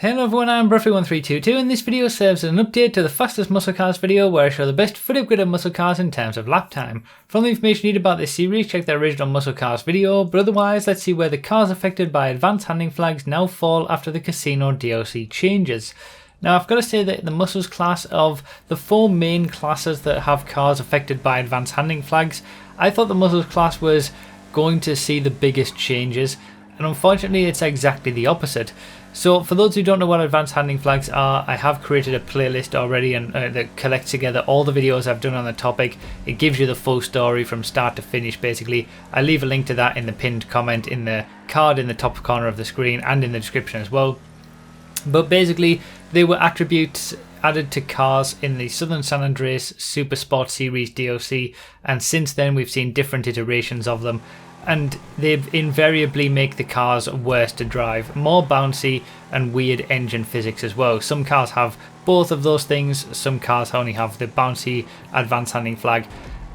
Hello everyone, I'm Bruffy1322 and this video serves as an update to the fastest muscle cars video where I show the best fully upgraded muscle cars in terms of lap time. For all the information you need about this series, check the original muscle cars video, but otherwise let's see where the cars affected by advanced handling flags now fall after the casino DLC changes. Now I've got to say that the muscles class of the four main classes that have cars affected by advanced handling flags, I thought the muscles class was going to see the biggest changes, and unfortunately it's exactly the opposite. So for those who don't know what advanced handling flags are, I have created a playlist already and that collects together all the videos I've done on the topic. It gives you the full story from start to finish basically. I leave a link to that in the pinned comment in the card in the top corner of the screen and in the description as well. But basically they were attributes added to cars in the Southern San Andreas Super Sport Series DLC, and since then we've seen different iterations of them. And they invariably make the cars worse to drive, more bouncy and weird engine physics as well. Some cars have both of those things, some cars only have the bouncy advanced handling flag.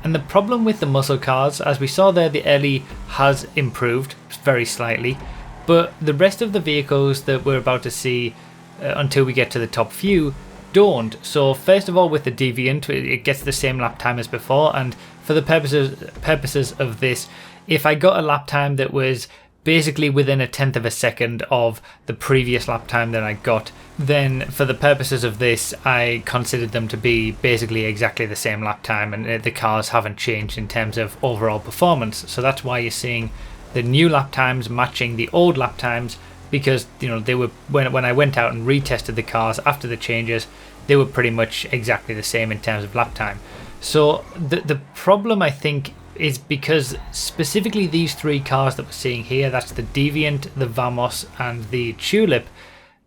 And the problem with the muscle cars, as we saw there, the LE has improved very slightly, but the rest of the vehicles that we're about to see until we get to the top few don't. So first of all, with the Deviant, it gets the same lap time as before, and for the purposes of this, if I got a lap time that was basically within a tenth of a second of the previous lap time that I got, then for the purposes of this, I considered them to be basically exactly the same lap time, and the cars haven't changed in terms of overall performance. So that's why you're seeing the new lap times matching the old lap times, because they were when I went out and retested the cars after the changes, they were pretty much exactly the same in terms of lap time. So the problem, I think, is because specifically these three cars that we're seeing here, that's the Deviant, the Vamos and the Tulip,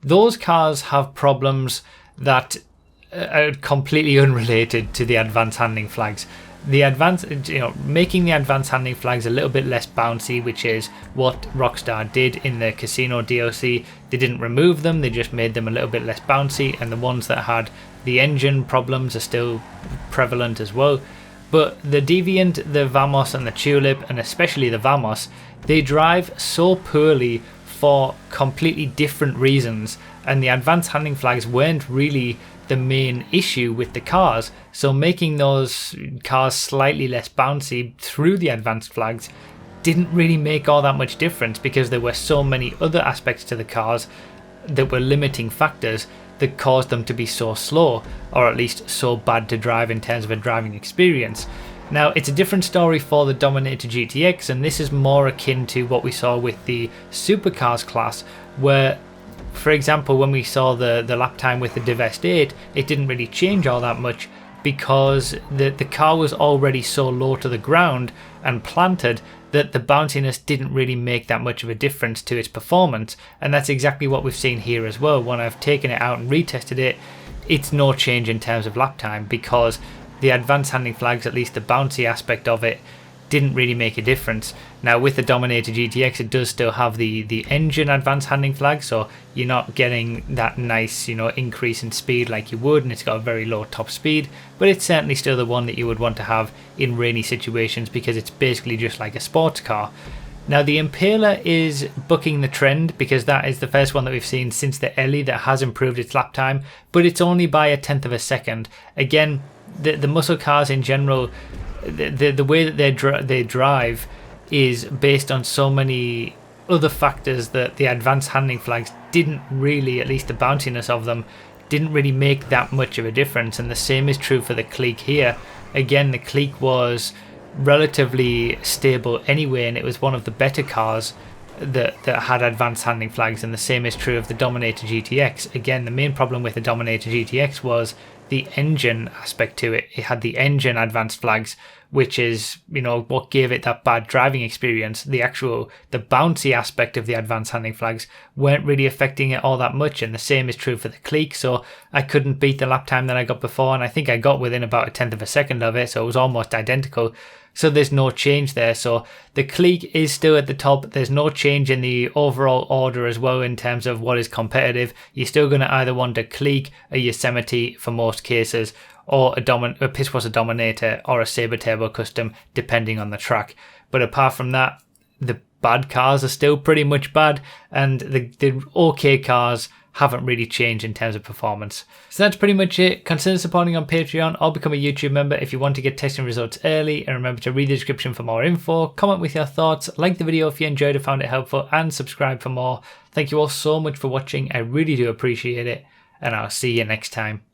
those cars have problems that are completely unrelated to the advanced handling flags. The advanced, making the advanced handling flags a little bit less bouncy, which is what Rockstar did in the Casino DLC. They didn't remove them, they just made them a little bit less bouncy, and the ones that had the engine problems are still prevalent as well. But the Deviant, the Vamos and the Tulip, and especially the Vamos, they drive so poorly for completely different reasons, and the advanced handling flags weren't really the main issue with the cars. So making those cars slightly less bouncy through the advanced flags didn't really make all that much difference, because there were so many other aspects to the cars that were limiting factors that caused them to be so slow, or at least so bad to drive in terms of a driving experience. Now it's a different story for the Dominator GTX, and this is more akin to what we saw with the Supercars class, where, for example, when we saw the lap time with the Divest 8, it didn't really change all that much, because the car was already so low to the ground and planted that the bounciness didn't really make that much of a difference to its performance. And that's exactly what we've seen here as well. When I've taken it out and retested it, it's no change in terms of lap time, because the advanced handling flags, at least the bouncy aspect of it, didn't really make a difference. Now with the Dominator GTX, it does still have the engine advanced handling flag, so you're not getting that nice increase in speed like you would, and it's got a very low top speed, but it's certainly still the one that you would want to have in rainy situations, because it's basically just like a sports car. Now the Impaler is bucking the trend, because that is the first one that we've seen since the LE that has improved its lap time, but it's only by a tenth of a second. Again, the muscle cars in general, the way that they drive is based on so many other factors that the advanced handling flags didn't really, at least the bounciness of them, didn't really make that much of a difference. And the same is true for the Clique here. Again, the Clique was relatively stable anyway, and it was one of the better cars that had advanced handling flags, and the same is true of the Dominator GTX. Again, the main problem with the Dominator GTX was the engine aspect to it. It had the engine advanced flags, which is what gave it that bad driving experience. The bouncy aspect of the advanced handling flags weren't really affecting it all that much, and the same is true for the Clique. So I couldn't beat the lap time that I got before, and I think I got within about a tenth of a second of it, so it was almost identical. So there's no change there. So the Clique is still at the top. There's no change in the overall order as well in terms of what is competitive. You're still going to either want a Clique, a Yosemite for most cases, or a Pit-Boss Dominator or a Sabre Turbo Custom, depending on the track. But apart from that, the bad cars are still pretty much bad, and the okay cars haven't really changed in terms of performance. So that's pretty much it. Consider supporting on Patreon or become a YouTube member if you want to get testing results early, and remember to read the description for more info, comment with your thoughts, like the video if you enjoyed or found it helpful, and subscribe for more. Thank you all so much for watching, I really do appreciate it, and I'll see you next time.